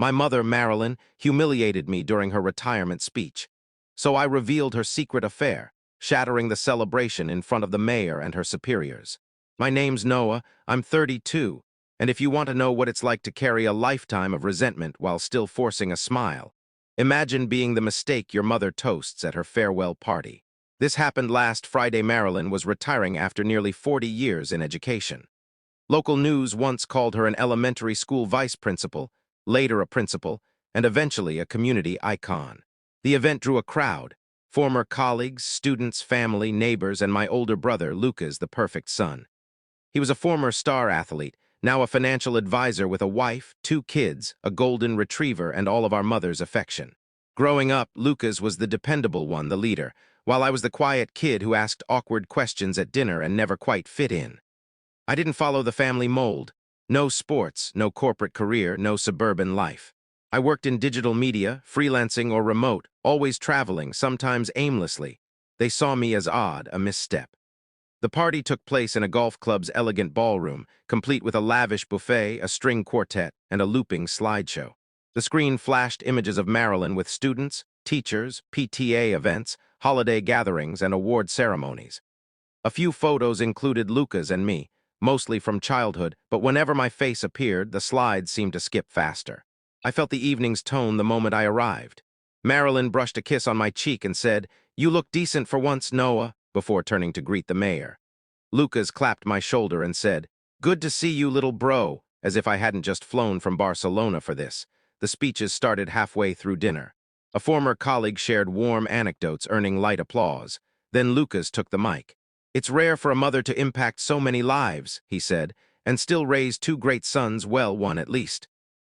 My mother, Marilyn, humiliated me during her retirement speech. So I revealed her secret affair, shattering the celebration in front of the mayor and her superiors. My name's Noah, I'm 32, and if you want to know what it's like to carry a lifetime of resentment while still forcing a smile, imagine being the mistake your mother toasts at her farewell party. This happened last Friday. Marilyn was retiring after nearly 40 years in education. Local news once called her an elementary school vice principal, later a principal, and eventually a community icon. The event drew a crowd: former colleagues, students, family, neighbors, and my older brother, Lucas, the perfect son. He was a former star athlete, now a financial advisor with a wife, 2 kids, a golden retriever, and all of our mother's affection. Growing up, Lucas was the dependable one, the leader, while I was the quiet kid who asked awkward questions at dinner and never quite fit in. I didn't follow the family mold. No sports, no corporate career, no suburban life. I worked in digital media, freelancing or remote, always traveling, sometimes aimlessly. They saw me as odd, a misstep. The party took place in a golf club's elegant ballroom, complete with a lavish buffet, a string quartet, and a looping slideshow. The screen flashed images of Marilyn with students, teachers, PTA events, holiday gatherings, and award ceremonies. A few photos included Lucas and me, mostly from childhood, but whenever my face appeared, the slides seemed to skip faster. I felt the evening's tone the moment I arrived. Marilyn brushed a kiss on my cheek and said, "You look decent for once, Noah," before turning to greet the mayor. Lucas clapped my shoulder and said, "Good to see you, little bro," as if I hadn't just flown from Barcelona for this. The speeches started halfway through dinner. A former colleague shared warm anecdotes, earning light applause. Then Lucas took the mic. "It's rare for a mother to impact so many lives," he said, "and still raise 2 great sons, well, one at least."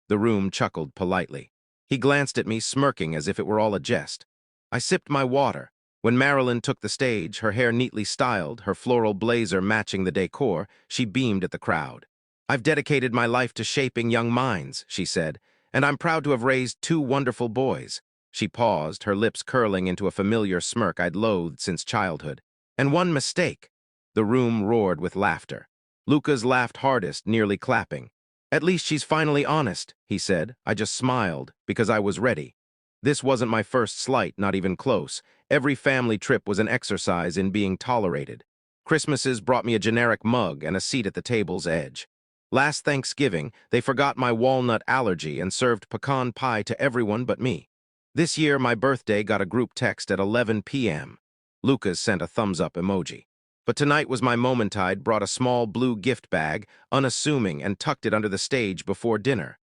The room chuckled politely. He glanced at me, smirking as if it were all a jest. I sipped my water. When Marilyn took the stage, her hair neatly styled, her floral blazer matching the decor, she beamed at the crowd. "I've dedicated my life to shaping young minds," she said, "and I'm proud to have raised 2 wonderful boys." She paused, her lips curling into a familiar smirk I'd loathed since childhood. "And 1 mistake." The room roared with laughter. Lucas laughed hardest, nearly clapping. "At least she's finally honest," he said. I just smiled, because I was ready. This wasn't my first slight, not even close. Every family trip was an exercise in being tolerated. Christmases brought me a generic mug and a seat at the table's edge. Last Thanksgiving, they forgot my walnut allergy and served pecan pie to everyone but me. This year, my birthday got a group text at 11 p.m. Lucas sent a thumbs-up emoji. But tonight was my moment. I'd brought a small blue gift bag, unassuming, and tucked it under the stage before dinner.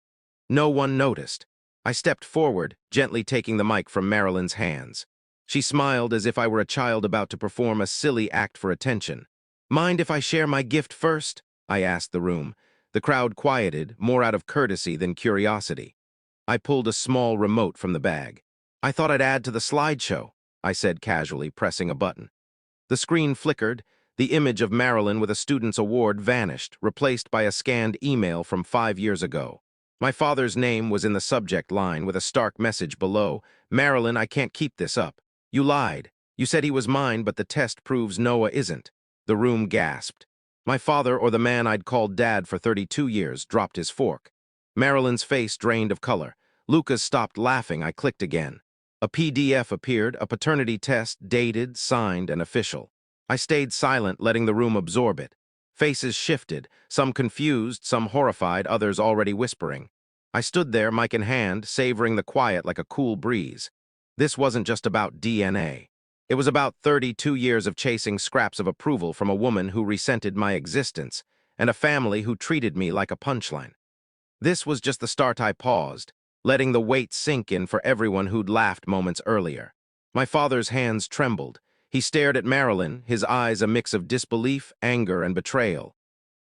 No one noticed. I stepped forward, gently taking the mic from Marilyn's hands. She smiled as if I were a child about to perform a silly act for attention. "Mind if I share my gift first?" I asked the room. The crowd quieted, more out of courtesy than curiosity. I pulled a small remote from the bag. "I thought I'd add to the slideshow," I said casually, pressing a button. The screen flickered. The image of Marilyn with a student's award vanished, replaced by a scanned email from 5 years ago. My father's name was in the subject line with a stark message below. "Marilyn, I can't keep this up. You lied. You said he was mine, but the test proves Noah isn't." The room gasped. My father, or the man I'd called Dad for 32 years, dropped his fork. Marilyn's face drained of color. Lucas stopped laughing. I clicked again. A PDF appeared, a paternity test, dated, signed, and official. I stayed silent, letting the room absorb it. Faces shifted, some confused, some horrified, others already whispering. I stood there, mic in hand, savoring the quiet like a cool breeze. This wasn't just about DNA. It was about 32 years of chasing scraps of approval from a woman who resented my existence, and a family who treated me like a punchline. This was just the start. I paused, letting the weight sink in for everyone who'd laughed moments earlier. My father's hands trembled. He stared at Marilyn, his eyes a mix of disbelief, anger, and betrayal.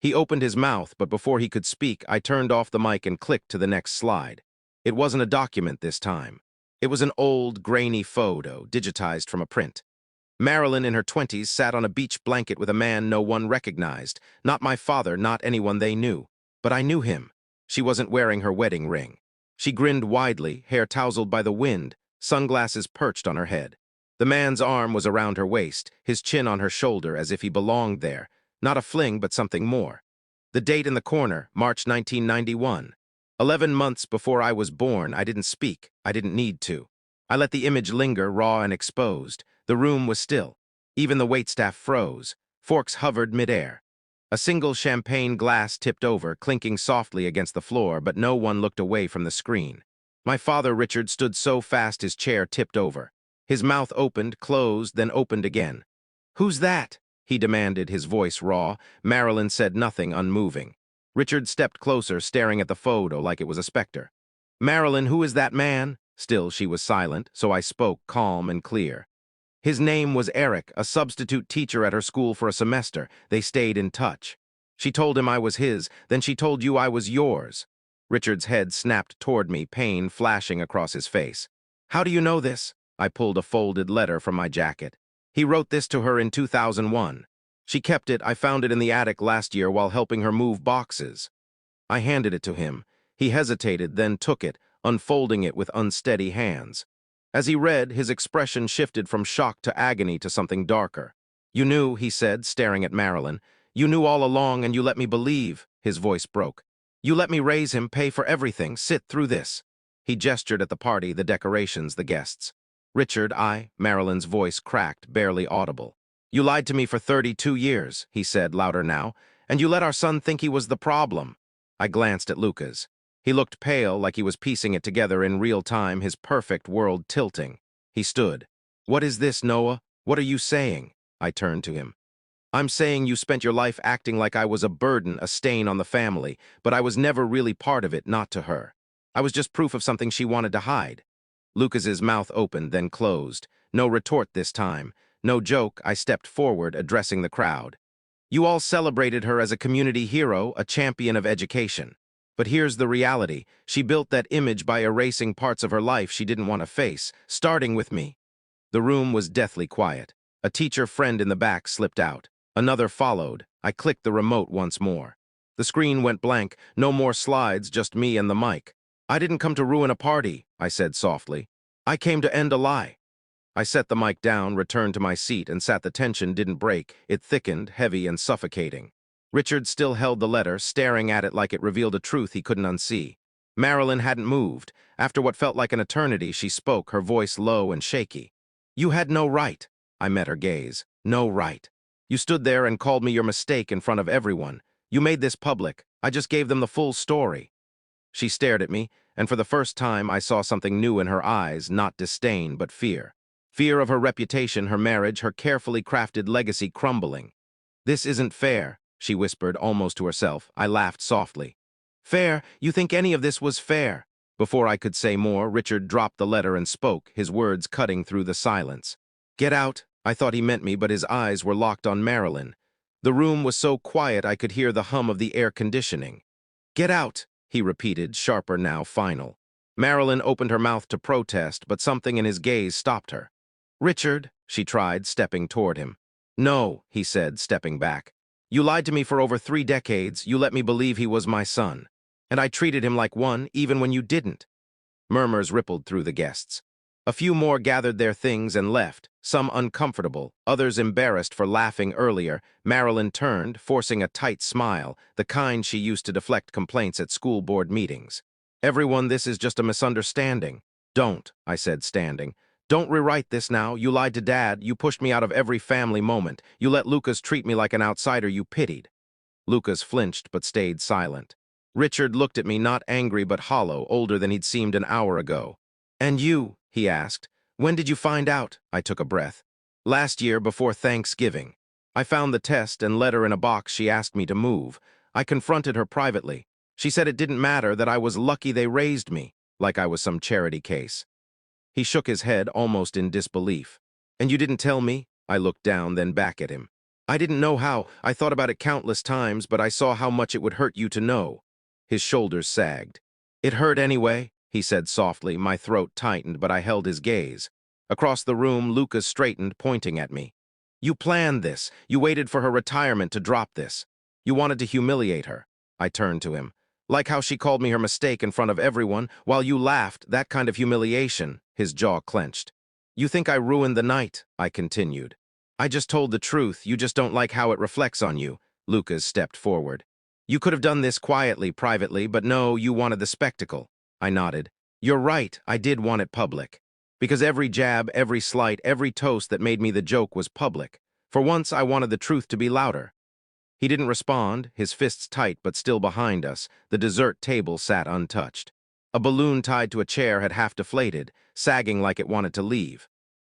He opened his mouth, but before he could speak, I turned off the mic and clicked to the next slide. It wasn't a document this time. It was an old, grainy photo, digitized from a print. Marilyn, in her 20s, sat on a beach blanket with a man no one recognized. Not my father, not anyone they knew. But I knew him. She wasn't wearing her wedding ring. She grinned widely, hair tousled by the wind, sunglasses perched on her head. The man's arm was around her waist, his chin on her shoulder as if he belonged there. Not a fling, but something more. The date in the corner, March 1991. 11 months before I was born, I didn't speak. I didn't need to. I let the image linger, raw and exposed. The room was still. Even the waitstaff froze. Forks hovered midair. A single champagne glass tipped over, clinking softly against the floor, but no one looked away from the screen. My father, Richard, stood so fast his chair tipped over. His mouth opened, closed, then opened again. "Who's that?" he demanded, his voice raw. Marilyn said nothing, unmoving. Richard stepped closer, staring at the photo like it was a specter. "Marilyn, who is that man?" Still, she was silent, so I spoke, calm and clear. "His name was Eric, a substitute teacher at her school for a semester. They stayed in touch. She told him I was his, then she told you I was yours." Richard's head snapped toward me, pain flashing across his face. "How do you know this?" I pulled a folded letter from my jacket. "He wrote this to her in 2001. She kept it. I found it in the attic last year while helping her move boxes." I handed it to him. He hesitated, then took it, unfolding it with unsteady hands. As he read, his expression shifted from shock to agony to something darker. "You knew," he said, staring at Marilyn. "You knew all along, and you let me believe." His voice broke. "You let me raise him, pay for everything, sit through this." He gestured at the party, the decorations, the guests. "Richard, Marilyn's voice cracked, barely audible. "You lied to me for 32 years, he said, louder now, "and you let our son think he was the problem." I glanced at Lucas. He looked pale, like he was piecing it together in real time, his perfect world tilting. He stood. "What is this, Noah? What are you saying?" I turned to him. "I'm saying you spent your life acting like I was a burden, a stain on the family, but I was never really part of it, not to her. I was just proof of something she wanted to hide." Lucas's mouth opened, then closed. No retort this time. No joke. I stepped forward, addressing the crowd. "You all celebrated her as a community hero, a champion of education. But here's the reality. She built that image by erasing parts of her life she didn't want to face, starting with me." The room was deathly quiet. A teacher friend in the back slipped out. Another followed. I clicked the remote once more. The screen went blank. No more slides, just me and the mic. "I didn't come to ruin a party," I said softly. "I came to end a lie." I set the mic down, returned to my seat, and sat. The tension didn't break. It thickened, heavy and suffocating. Richard still held the letter, staring at it like it revealed a truth he couldn't unsee. Marilyn hadn't moved. After what felt like an eternity, she spoke, her voice low and shaky. "You had no right." I met her gaze. "No right. You stood there and called me your mistake in front of everyone. You made this public. I just gave them the full story." She stared at me, and for the first time I saw something new in her eyes, not disdain, but fear. Fear of her reputation, her marriage, her carefully crafted legacy crumbling. "This isn't fair," she whispered, almost to herself. I laughed softly. "Fair? You think any of this was fair?" Before I could say more, Richard dropped the letter and spoke, his words cutting through the silence. "Get out." I thought he meant me, but his eyes were locked on Marilyn. The room was so quiet I could hear the hum of the air conditioning. "Get out," he repeated, sharper now, final. Marilyn opened her mouth to protest, but something in his gaze stopped her. "Richard," she tried, stepping toward him. "No," he said, stepping back. "You lied to me for over 3 decades. You let me believe he was my son. And I treated him like one, even when you didn't." Murmurs rippled through the guests. A few more gathered their things and left, some uncomfortable, others embarrassed for laughing earlier. Marilyn turned, forcing a tight smile, the kind she used to deflect complaints at school board meetings. "Everyone, this is just a misunderstanding." "Don't," I said, standing. "Don't rewrite this now. You lied to Dad. You pushed me out of every family moment. You let Lucas treat me like an outsider you pitied." Lucas flinched but stayed silent. Richard looked at me, not angry but hollow, older than he'd seemed an hour ago. "And you?" he asked. "When did you find out?" I took a breath. "Last year, before Thanksgiving. I found the test and letter in a box she asked me to move. I confronted her privately. She said it didn't matter, that I was lucky they raised me, like I was some charity case." He shook his head, almost in disbelief. "And you didn't tell me?" I looked down, then back at him. "I didn't know how. I thought about it countless times, but I saw how much it would hurt you to know." His shoulders sagged. "It hurt anyway," he said softly. My throat tightened, but I held his gaze. Across the room, Lucas straightened, pointing at me. "You planned this. You waited for her retirement to drop this. You wanted to humiliate her." I turned to him. "Like how she called me her mistake in front of everyone, while you laughed, that kind of humiliation." His jaw clenched. "You think I ruined the night," I continued. "I just told the truth. You just don't like how it reflects on you." Lucas stepped forward. You could have done this quietly, privately, but no, you wanted the spectacle. I nodded. You're right, I did want it public. Because every jab, every slight, every toast that made me the joke was public. For once, I wanted the truth to be louder. He didn't respond, his fists tight but still behind us. The dessert table sat untouched. A balloon tied to a chair had half deflated, sagging like it wanted to leave.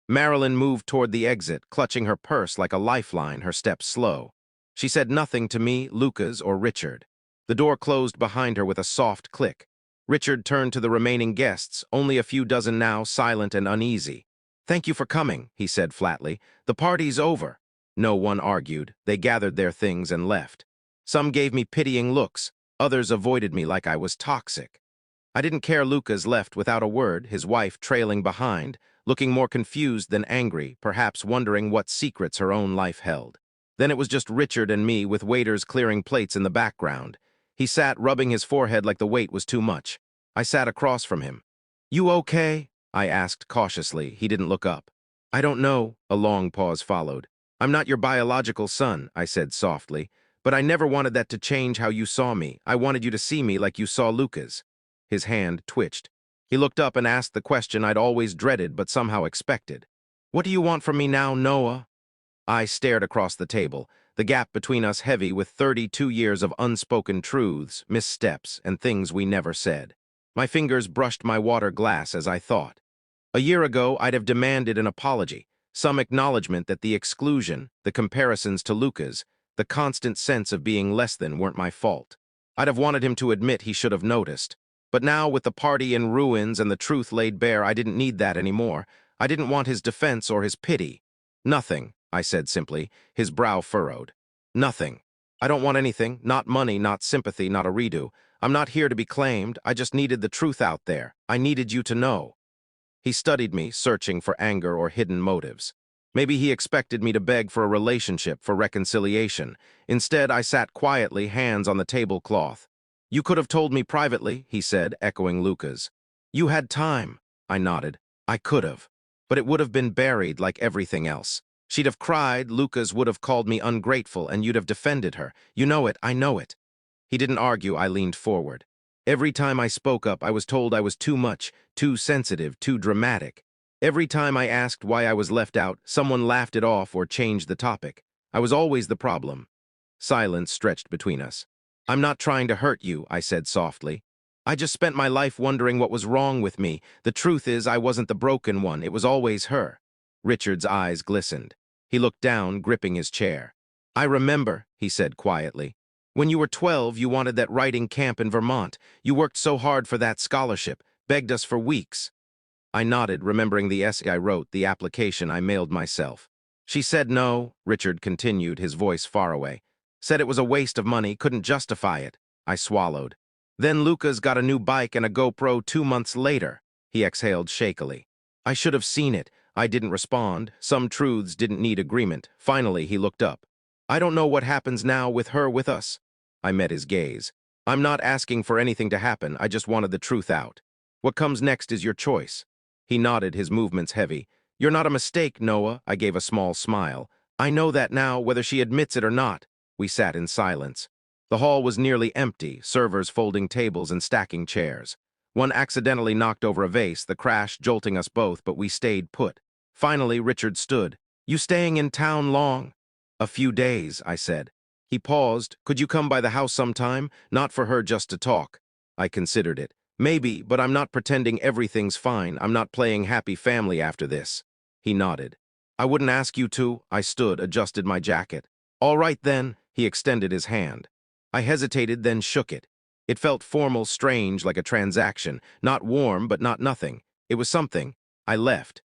Marilyn moved toward the exit, clutching her purse like a lifeline, her steps slow. She said nothing to me, Lucas, or Richard. The door closed behind her with a soft click. Richard turned to the remaining guests, only a few dozen now, silent and uneasy. "Thank you for coming," he said flatly. "The party's over." No one argued. They gathered their things and left. Some gave me pitying looks. Others avoided me like I was toxic. I didn't care. Lucas left without a word, his wife trailing behind, looking more confused than angry, perhaps wondering what secrets her own life held. Then it was just Richard and me with waiters clearing plates in the background. He sat rubbing his forehead like the weight was too much. I sat across from him. "You okay?" I asked cautiously. He didn't look up. "I don't know." A long pause followed. "I'm not your biological son," I said softly, "but I never wanted that to change how you saw me. I wanted you to see me like you saw Lucas." His hand twitched. He looked up and asked the question I'd always dreaded but somehow expected. "What do you want from me now, Noah?" I stared across the table, the gap between us heavy with 32 years of unspoken truths, missteps, and things we never said. My fingers brushed my water glass as I thought. A year ago, I'd have demanded an apology, some acknowledgement that the exclusion, the comparisons to Lucas, the constant sense of being less than weren't my fault. I'd have wanted him to admit he should have noticed. But now, with the party in ruins and the truth laid bare, I didn't need that anymore. I didn't want his defense or his pity. "Nothing," I said simply, his brow furrowed. "Nothing. I don't want anything, not money, not sympathy, not a redo. I'm not here to be claimed. I just needed the truth out there. I needed you to know." He studied me, searching for anger or hidden motives. Maybe he expected me to beg for a relationship, for reconciliation. Instead, I sat quietly, hands on the tablecloth. "You could have told me privately," he said, echoing Luca's. "You had time." I nodded. "I could have. But it would have been buried like everything else. She'd have cried, Lucas would have called me ungrateful, and you'd have defended her. You know it, I know it." He didn't argue. I leaned forward. Every time I spoke up, I was told I was too much, too sensitive, too dramatic. Every time I asked why I was left out, someone laughed it off or changed the topic. I was always the problem. Silence stretched between us. "I'm not trying to hurt you," I said softly. "I just spent my life wondering what was wrong with me. The truth is, I wasn't the broken one. It was always her." Richard's eyes glistened. He looked down, gripping his chair. "I remember," he said quietly. "When you were 12, you wanted that writing camp in Vermont. You worked so hard for that scholarship, begged us for weeks." I nodded, remembering the essay I wrote, the application I mailed myself. "She said no," Richard continued, his voice far away. "Said it was a waste of money, couldn't justify it." I swallowed. "Then Lucas got a new bike and a GoPro 2 months later." He exhaled shakily. "I should have seen it." I didn't respond. Some truths didn't need agreement. Finally, he looked up. "I don't know what happens now with her with us." I met his gaze. "I'm not asking for anything to happen. I just wanted the truth out. What comes next is your choice." He nodded, his movements heavy. "You're not a mistake, Noah." I gave a small smile. "I know that now, whether she admits it or not." We sat in silence. The hall was nearly empty, servers folding tables and stacking chairs. One accidentally knocked over a vase, the crash jolting us both, but we stayed put. Finally, Richard stood. "You staying in town long?" "A few days," I said. He paused. "Could you come by the house sometime? Not for her, just to talk." I considered it. "Maybe, but I'm not pretending everything's fine. I'm not playing happy family after this." He nodded. "I wouldn't ask you to." I stood, adjusted my jacket. "All right then." He extended his hand. I hesitated, then shook it. It felt formal, strange, like a transaction. Not warm, but not nothing. It was something. I left.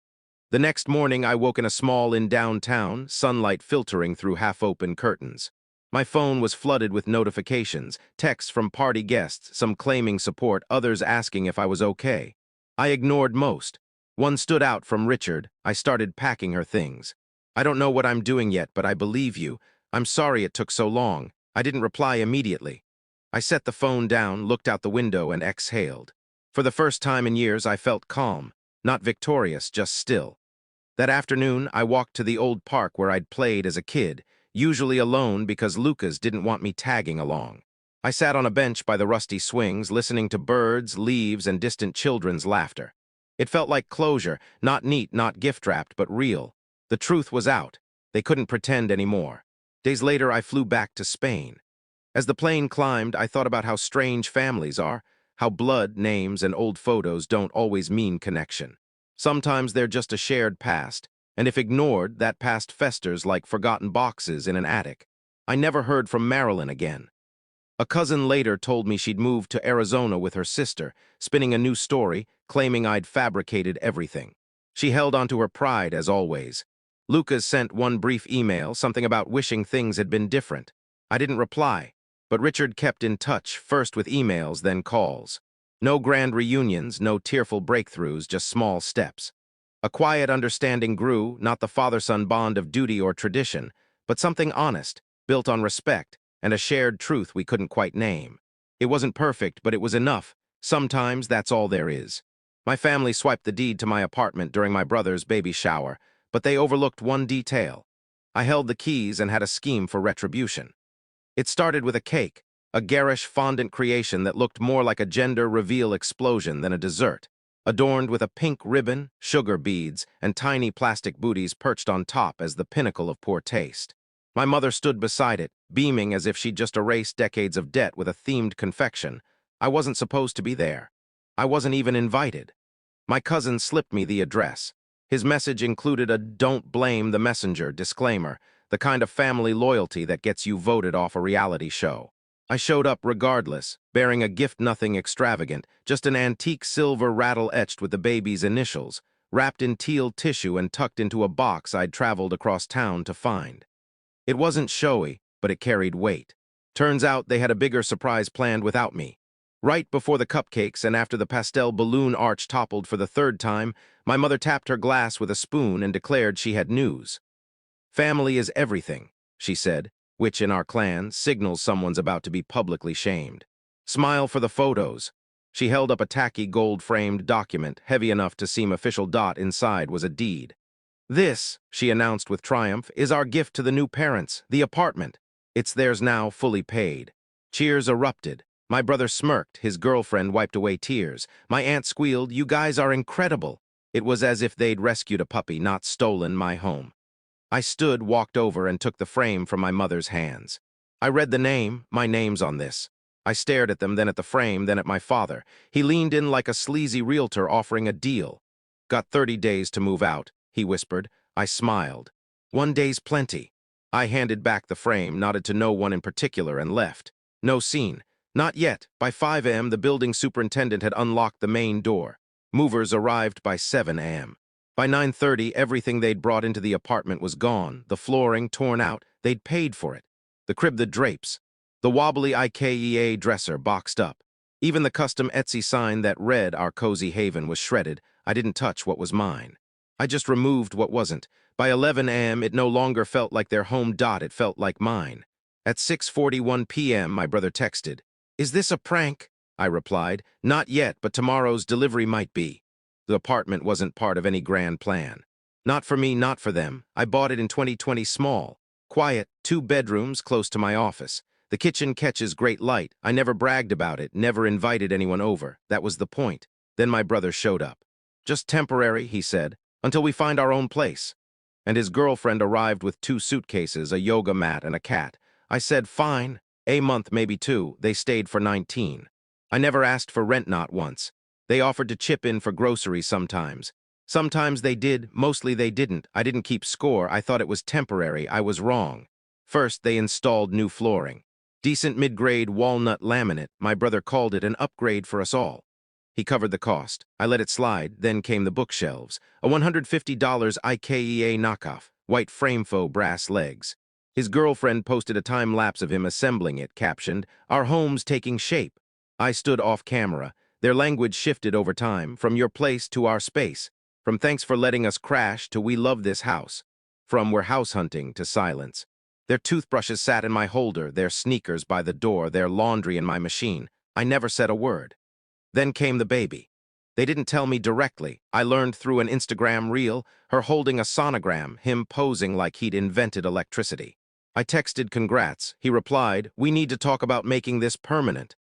The next morning, I woke in a small inn downtown, sunlight filtering through half-open curtains. My phone was flooded with notifications, texts from party guests, some claiming support, others asking if I was okay. I ignored most. One stood out from Richard. I started packing her things. "I don't know what I'm doing yet, but I believe you. I'm sorry it took so long." I didn't reply immediately. I set the phone down, looked out the window, and exhaled. For the first time in years, I felt calm. Not victorious, just still. That afternoon, I walked to the old park where I'd played as a kid, usually alone because Lucas didn't want me tagging along. I sat on a bench by the rusty swings, listening to birds, leaves, and distant children's laughter. It felt like closure, not neat, not gift-wrapped, but real. The truth was out. They couldn't pretend anymore. Days later, I flew back to Spain. As the plane climbed, I thought about how strange families are, how blood, names, and old photos don't always mean connection. Sometimes they're just a shared past, and if ignored, that past festers like forgotten boxes in an attic. I never heard from Marilyn again. A cousin later told me she'd moved to Arizona with her sister, spinning a new story, claiming I'd fabricated everything. She held onto her pride, as always. Lucas sent one brief email, something about wishing things had been different. I didn't reply, but Richard kept in touch, first with emails, then calls. No grand reunions, no tearful breakthroughs, just small steps. A quiet understanding grew, not the father-son bond of duty or tradition, but something honest, built on respect, and a shared truth we couldn't quite name. It wasn't perfect, but it was enough. Sometimes that's all there is. My family swiped the deed to my apartment during my brother's baby shower, but they overlooked one detail. I held the keys and had a scheme for retribution. It started with a cake, a garish fondant creation that looked more like a gender reveal explosion than a dessert, adorned with a pink ribbon, sugar beads, and tiny plastic booties perched on top as the pinnacle of poor taste. My mother stood beside it, beaming as if she'd just erased decades of debt with a themed confection. I wasn't supposed to be there. I wasn't even invited. My cousin slipped me the address. His message included a "don't blame the messenger" disclaimer, the kind of family loyalty that gets you voted off a reality show. I showed up regardless, bearing a gift nothing extravagant, just an antique silver rattle etched with the baby's initials, wrapped in teal tissue and tucked into a box I'd traveled across town to find. It wasn't showy, but it carried weight. Turns out they had a bigger surprise planned without me. Right before the cupcakes and after the pastel balloon arch toppled for the third time, my mother tapped her glass with a spoon and declared she had news. "Family is everything," she said, which in our clan signals someone's about to be publicly shamed. "Smile for the photos." She held up a tacky gold-framed document, heavy enough to seem official. Inside was a deed. "This," she announced with triumph, "is our gift to the new parents, the apartment. It's theirs now, fully paid." Cheers erupted. My brother smirked, his girlfriend wiped away tears. My aunt squealed, "You guys are incredible." It was as if they'd rescued a puppy, not stolen my home. I stood, walked over, and took the frame from my mother's hands. I read the name, "My name's on this." I stared at them, then at the frame, then at my father. He leaned in like a sleazy realtor offering a deal. "Got 30 days to move out," he whispered. I smiled. "One day's plenty." I handed back the frame, nodded to no one in particular, and left. No scene. Not yet. By 5 a.m., the building superintendent had unlocked the main door. Movers arrived by 7 a.m. By 9:30, everything they'd brought into the apartment was gone, the flooring torn out. They'd paid for it. The crib, the drapes, the wobbly IKEA dresser boxed up. Even the custom Etsy sign that read "Our Cozy Haven" was shredded. I didn't touch what was mine. I just removed what wasn't. By 11 a.m., it no longer felt like their home. It felt like mine. At 6:41 p.m., my brother texted, "Is this a prank?" I replied, "Not yet, but tomorrow's delivery might be." The apartment wasn't part of any grand plan. Not for me, not for them. I bought it in 2020, small, quiet, 2 bedrooms close to my office. The kitchen catches great light. I never bragged about it, never invited anyone over. That was the point. Then my brother showed up. "Just temporary," he said, "until we find our own place." And his girlfriend arrived with 2 suitcases, a yoga mat, and a cat. I said, "Fine. A month, maybe 2. They stayed for 19. I never asked for rent, not once. They offered to chip in for groceries sometimes. Sometimes they did, mostly they didn't. I didn't keep score. I thought it was temporary. I was wrong. First, they installed new flooring. Decent mid-grade walnut laminate. My brother called it an upgrade for us all. He covered the cost. I let it slide. Then came the bookshelves. A $150 IKEA knockoff, white frame faux brass legs. His girlfriend posted a time-lapse of him assembling it, captioned, "Our home's taking shape." I stood off camera. Their language shifted over time, from "your place" to "our space," from "thanks for letting us crash" to "we love this house," from "we're house hunting" to silence. Their toothbrushes sat in my holder, their sneakers by the door, their laundry in my machine. I never said a word. Then came the baby. They didn't tell me directly. I learned through an Instagram reel, her holding a sonogram, him posing like he'd invented electricity. I texted congrats. He replied, "We need to talk about making this permanent."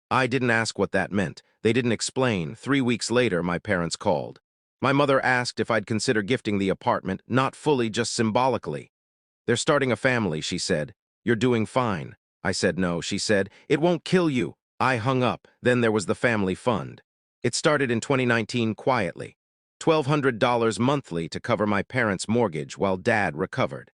I didn't ask what that meant. They didn't explain. 3 weeks later, my parents called. My mother asked if I'd consider gifting the apartment, not fully, just symbolically. "They're starting a family," she said. "You're doing fine." I said no. She said, "It won't kill you." I hung up. Then there was the family fund. It started in 2019 quietly. $1,200 monthly to cover my parents' mortgage while Dad recovered.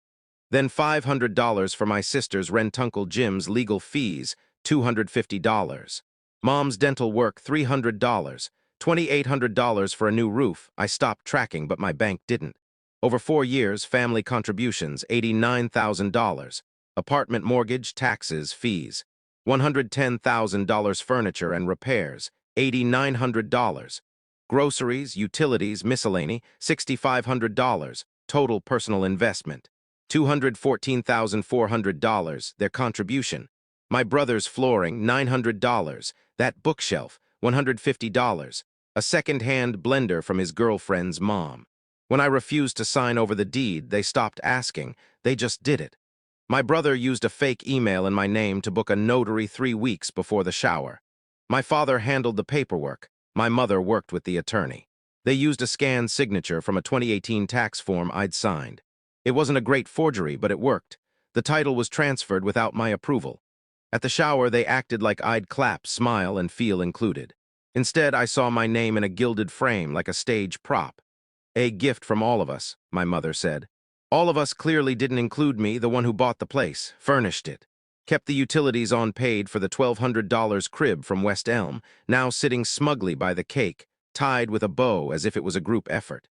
Then $500 for my sister's rentuncle Jim's legal fees, $250. Mom's dental work, $300. $2,800 for a new roof. I stopped tracking, but my bank didn't. Over 4 years, family contributions, $89,000. Apartment mortgage, taxes, fees. $110,000 furniture and repairs, $8,900. Groceries, utilities, miscellany, $6,500. Total personal investment, $214,400, their contribution. My brother's flooring, $900. That bookshelf, $150. A second-hand blender from his girlfriend's mom. When I refused to sign over the deed, they stopped asking. They just did it. My brother used a fake email in my name to book a notary 3 weeks before the shower. My father handled the paperwork. My mother worked with the attorney. They used a scanned signature from a 2018 tax form I'd signed. It wasn't a great forgery, but it worked. The title was transferred without my approval. At the shower, they acted like I'd clap, smile, and feel included. Instead, I saw my name in a gilded frame like a stage prop. "A gift from all of us," my mother said. All of us clearly didn't include me, the one who bought the place, furnished it. Kept the utilities on paid for the $1,200 crib from West Elm, now sitting smugly by the cake, tied with a bow as if it was a group effort.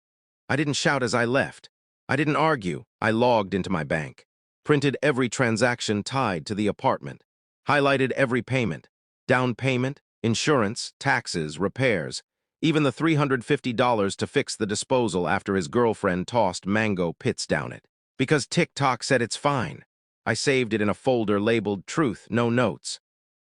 I didn't shout as I left. I didn't argue. I logged into my bank. Printed every transaction tied to the apartment. Highlighted every payment. Down payment, insurance, taxes, repairs. Even the $350 to fix the disposal after his girlfriend tossed mango pits down it. Because TikTok said it's fine. I saved it in a folder labeled Truth, No Notes.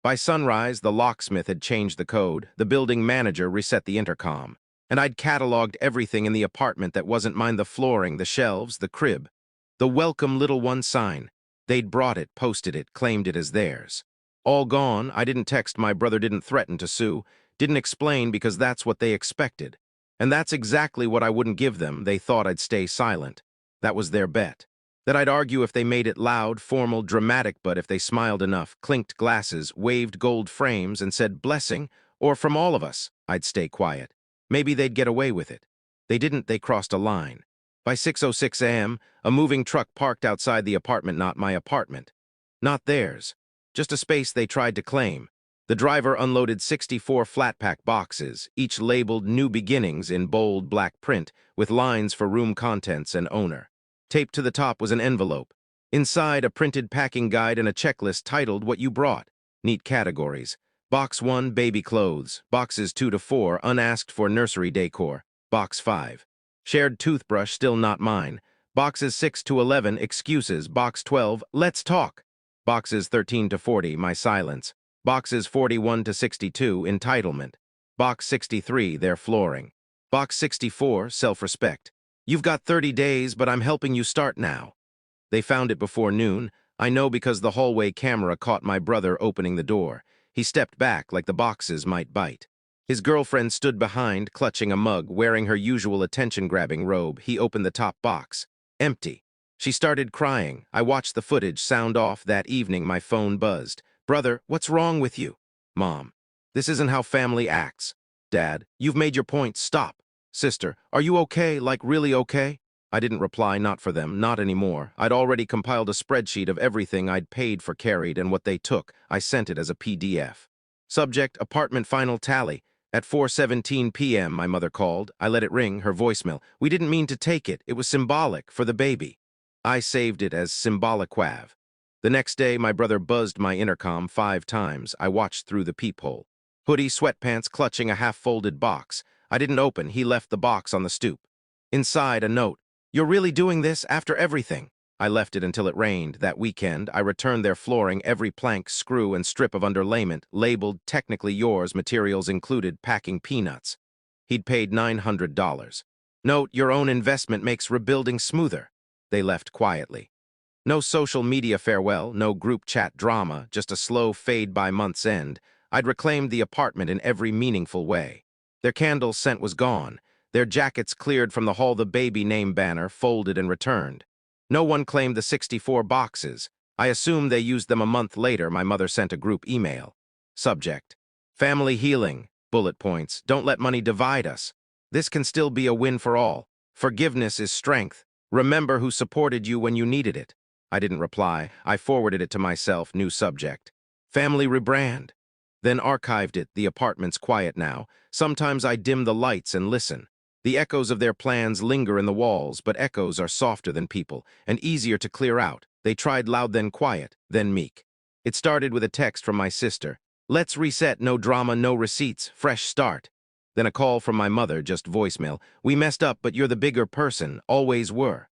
By sunrise, the locksmith had changed the code. The building manager reset the intercom. And I'd cataloged everything in the apartment that wasn't mine: the flooring, the shelves, the crib. The welcome little one sign. They'd brought it, posted it, claimed it as theirs. All gone. I didn't text. My brother didn't threaten to sue. Didn't explain because that's what they expected. And that's exactly what I wouldn't give them. They thought I'd stay silent. That was their bet. That I'd argue if they made it loud, formal, dramatic, but if they smiled enough, clinked glasses, waved gold frames, and said blessing, or from all of us, I'd stay quiet. Maybe they'd get away with it. They didn't. They crossed a line. By 6:06 a.m., a moving truck parked outside the apartment, not my apartment. Not theirs. Just a space they tried to claim. The driver unloaded 64 flat-pack boxes, each labeled New Beginnings in bold black print, with lines for room contents and owner. Taped to the top was an envelope. Inside, a printed packing guide and a checklist titled What You Brought. Neat categories. Box 1, baby clothes. Boxes 2 to 4, unasked for nursery decor. Box 5, shared toothbrush, still not mine. Boxes 6 to 11, excuses. Box 12, let's talk. Boxes 13 to 40, my silence. Boxes 41 to 62, entitlement. Box 63, their flooring. Box 64, self-respect. You've got 30 days, but I'm helping you start now. They found it before noon. I know because the hallway camera caught my brother opening the door. He stepped back like the boxes might bite. His girlfriend stood behind, clutching a mug, wearing her usual attention-grabbing robe. He opened the top box. Empty. She started crying. I watched the footage sound off. That evening, my phone buzzed. "Brother, what's wrong with you?" "Mom, this isn't how family acts." "Dad, you've made your point. Stop." "Sister, are you okay? Like really okay?" I didn't reply. Not for them. Not anymore. I'd already compiled a spreadsheet of everything I'd paid for, carried, and what they took. I sent it as a PDF. Subject, apartment final tally. At 4:17 p.m., my mother called. I let it ring, her voicemail. "We didn't mean to take it. It was symbolic, for the baby." I saved it as symbolic quav. The next day, my brother buzzed my intercom 5 times. I watched through the peephole. Hoodie, sweatpants, clutching a half-folded box. I didn't open. He left the box on the stoop. Inside, a note. "You're really doing this after everything?" I left it until it rained. That weekend, I returned their flooring, every plank, screw, and strip of underlayment, labeled technically yours, materials included, packing peanuts. He'd paid $900. Note, your own investment makes rebuilding smoother. They left quietly. No social media farewell, no group chat drama, just a slow fade by month's end. I'd reclaimed the apartment in every meaningful way. Their candle scent was gone. Their jackets cleared from the Hall the Baby name banner, folded and returned. No one claimed the 64 boxes. I assume they used them a month later. My mother sent a group email. Subject: Family healing. Bullet points: Don't let money divide us. This can still be a win for all. Forgiveness is strength. Remember who supported you when you needed it. I didn't reply. I forwarded it to myself. New subject: Family rebrand. Then archived it. The apartment's quiet now. Sometimes I dim the lights and listen. The echoes of their plans linger in the walls, but echoes are softer than people and easier to clear out. They tried loud, then quiet, then meek. It started with a text from my sister. Let's reset, no drama, no receipts, fresh start. Then a call from my mother, just voicemail. We messed up, but you're the bigger person, always were.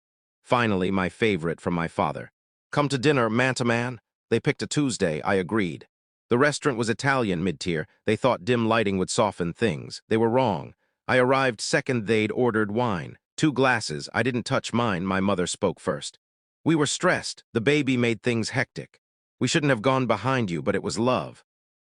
Finally, my favorite from my father. Come to dinner, man-to-man. They picked a Tuesday. I agreed. The restaurant was Italian, mid-tier. They thought dim lighting would soften things. They were wrong. I arrived second. They'd ordered wine. 2 glasses. I didn't touch mine. My mother spoke first. We were stressed. The baby made things hectic. We shouldn't have gone behind you, but it was love.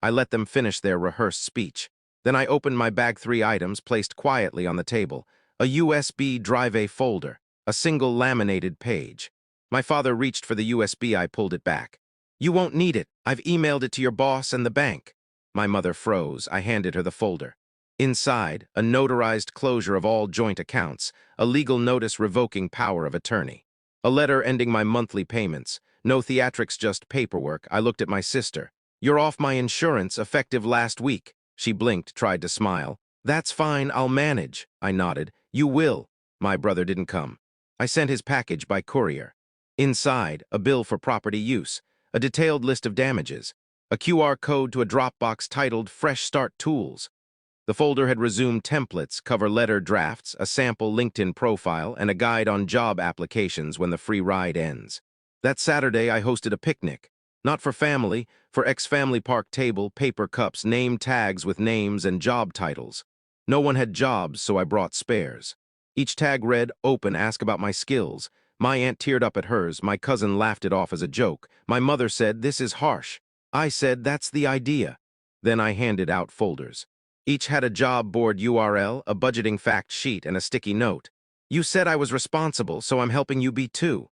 I let them finish their rehearsed speech. Then I opened my bag. 3 items placed quietly on the table. A USB drive, a folder, a single laminated page. My father reached for the USB. I pulled it back. You won't need it. I've emailed it to your boss and the bank. My mother froze. I handed her the folder. Inside, a notarized closure of all joint accounts, a legal notice revoking power of attorney. A letter ending my monthly payments. No theatrics, just paperwork. I looked at my sister. You're off my insurance, effective last week. She blinked, tried to smile. That's fine, I'll manage. I nodded. You will. My brother didn't come. I sent his package by courier. Inside, a bill for property use, a detailed list of damages, a QR code to a Dropbox titled Fresh Start Tools. The folder had resumed templates, cover letter drafts, a sample LinkedIn profile, and a guide on job applications when the free ride ends. That Saturday, I hosted a picnic. Not for family, for ex-family park table, paper cups, name tags with names and job titles. No one had jobs, so I brought spares. Each tag read, open, ask about my skills. My aunt teared up at hers. My cousin laughed it off as a joke. My mother said, this is harsh. I said, that's the idea. Then I handed out folders. Each had a job board URL, a budgeting fact sheet, and a sticky note. You said I was responsible, so I'm helping you be too.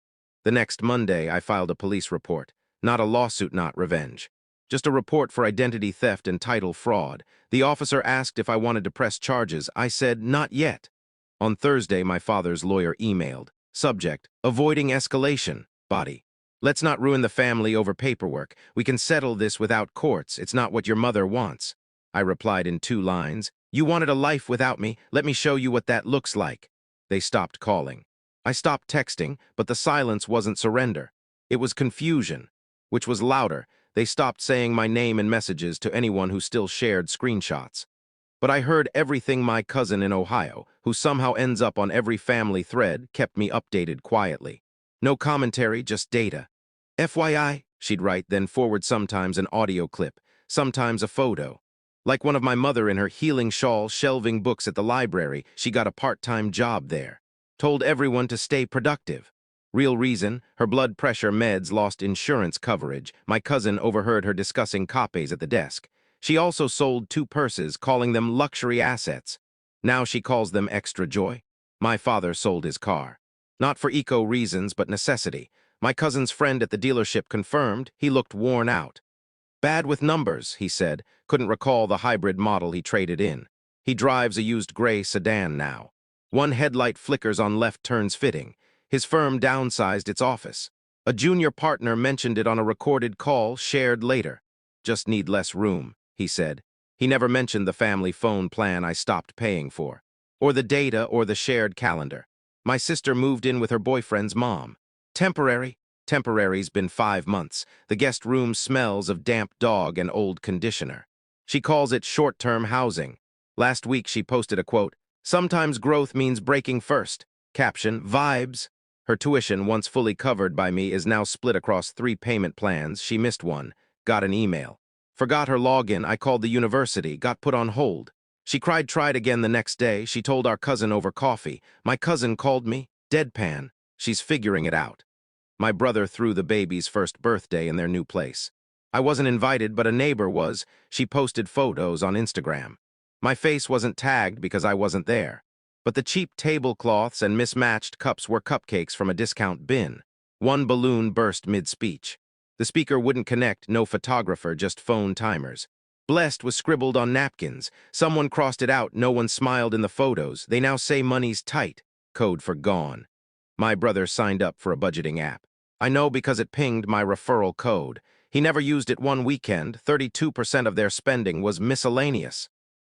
The next Monday, I filed a police report. Not a lawsuit, not revenge. Just a report for identity theft and title fraud. The officer asked if I wanted to press charges. I said, not yet. On Thursday, my father's lawyer emailed. Subject: Avoiding escalation. Body: Let's not ruin the family over paperwork. We can settle this without courts. It's not what your mother wants. I replied in 2 lines. You wanted a life without me. Let me show you what that looks like. They stopped calling. I stopped texting, but the silence wasn't surrender. It was confusion, which was louder. They stopped saying my name in messages to anyone who still shared screenshots. But I heard everything. My cousin in Ohio, who somehow ends up on every family thread, kept me updated quietly. No commentary, just data. FYI, she'd write, then forward sometimes an audio clip, sometimes a photo. Like one of my mother in her healing shawl shelving books at the library. She got a part-time job there. Told everyone to stay productive. Real reason: her blood pressure meds lost insurance coverage. My cousin overheard her discussing copays at the desk. She also sold 2 purses, calling them luxury assets. Now she calls them extra joy. My father sold his car. Not for eco reasons, but necessity. My cousin's friend at the dealership confirmed he looked worn out. Bad with numbers, he said. Couldn't recall the hybrid model he traded in. He drives a used gray sedan now. 1 headlight flickers on left turns fitting. His firm downsized its office. A junior partner mentioned it on a recorded call shared later. Just need less room, he said. He never mentioned the family phone plan I stopped paying for, or the data, or the shared calendar. My sister moved in with her boyfriend's mom. Temporary. Temporary's been 5 months. The guest room smells of damp dog and old conditioner. She calls it short-term housing. Last week she posted a quote, "Sometimes growth means breaking first." Caption: vibes. Her tuition, once fully covered by me, is now split across 3 payment plans. She missed one. Got an email. Forgot her login. I called the university. Got put on hold. She tried again the next day. She told our cousin over coffee. My cousin called me. Deadpan. She's figuring it out. My brother threw the baby's first birthday in their new place. I wasn't invited, but a neighbor was. She posted photos on Instagram. My face wasn't tagged because I wasn't there. But the cheap tablecloths and mismatched cups were cupcakes from a discount bin. One balloon burst mid-speech. The speaker wouldn't connect, no photographer, just phone timers. Blessed was scribbled on napkins. Someone crossed it out, no one smiled in the photos. They now say money's tight. Code for gone. My brother signed up for a budgeting app. I know because it pinged my referral code. He never used it one weekend. 32% of their spending was miscellaneous.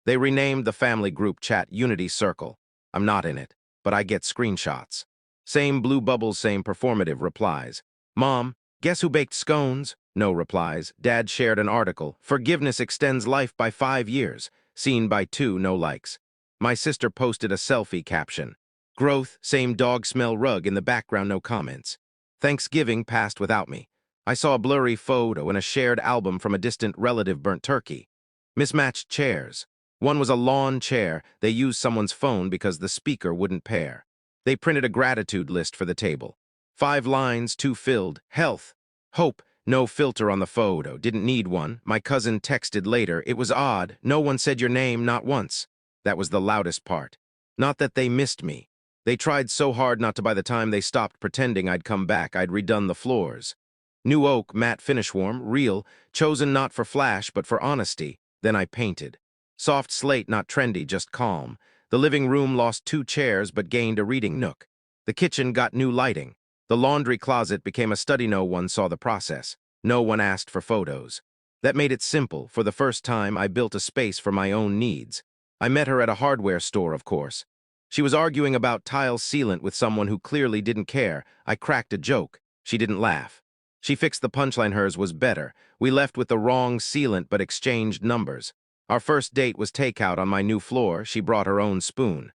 They renamed the family group chat Unity Circle. I'm not in it, but I get screenshots. Same blue bubbles, same performative replies. Mom, guess who baked scones? No replies. Dad shared an article. Forgiveness extends life by 5 years. Seen by 2, no likes. My sister posted a selfie caption. Growth, same dog smell rug in the background, no comments. Thanksgiving passed without me. I saw a blurry photo in a shared album from a distant relative burnt turkey. Mismatched chairs. One was a lawn chair. They used someone's phone because the speaker wouldn't pair. They printed a gratitude list for the table. 5 lines, 2 filled. Health. Hope. No filter on the photo. Didn't need one. My cousin texted later. It was odd. No one said your name, not once. That was the loudest part. Not that they missed me. They tried so hard not to. By the time they stopped pretending I'd come back, I'd redone the floors. New oak, matte finish warm, real, chosen not for flash but for honesty. Then I painted. Soft slate, not trendy, just calm. The living room lost 2 chairs but gained a reading nook. The kitchen got new lighting. The laundry closet became a study. No one saw the process. No one asked for photos. That made it simple. For the first time, I built a space for my own needs. I met her at a hardware store, of course. She was arguing about tile sealant with someone who clearly didn't care. I cracked a joke. She didn't laugh. She fixed the punchline. Hers was better. We left with the wrong sealant but exchanged numbers. Our first date was takeout on my new floor. She brought her own spoon.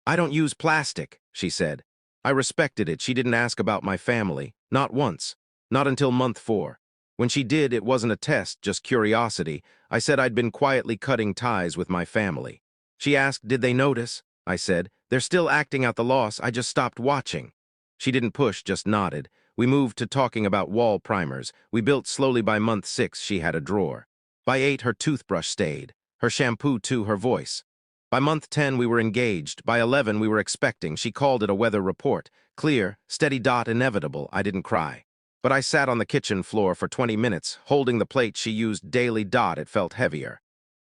I don't use plastic, she said. I respected it. She didn't ask about my family. Not once. Not until month 4. When she did, it wasn't a test, just curiosity. I said I'd been quietly cutting ties with my family. She asked, did they notice? I said, they're still acting out the loss. I just stopped watching. She didn't push, just nodded. We moved to talking about wall primers. We built slowly. By month 6, she had a drawer. By 8, her toothbrush stayed. Her shampoo too, her voice. By month 10, we were engaged. By 11, we were expecting. She called it a weather report. Clear, steady dot, inevitable. I didn't cry. But I sat on the kitchen floor for 20 minutes, holding the plate she used daily. Dot, it felt heavier.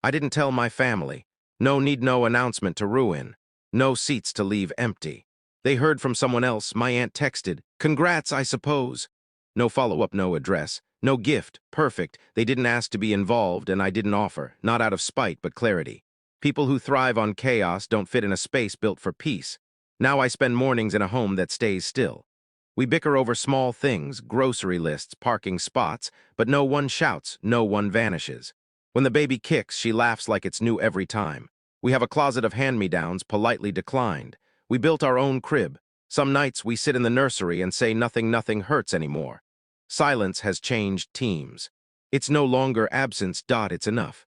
I didn't tell my family. No need, no announcement to ruin. No seats to leave empty. They heard from someone else. My aunt texted, congrats, I suppose. No follow-up, no address, no gift, perfect. They didn't ask to be involved, and I didn't offer, not out of spite, but clarity. People who thrive on chaos don't fit in a space built for peace. Now I spend mornings in a home that stays still. We bicker over small things, grocery lists, parking spots, but no one shouts, no one vanishes. When the baby kicks, she laughs like it's new every time. We have a closet of hand-me-downs, politely declined. We built our own crib. Some nights we sit in the nursery and say nothing hurts anymore. Silence has changed teams. It's no longer absence. Dot, it's enough.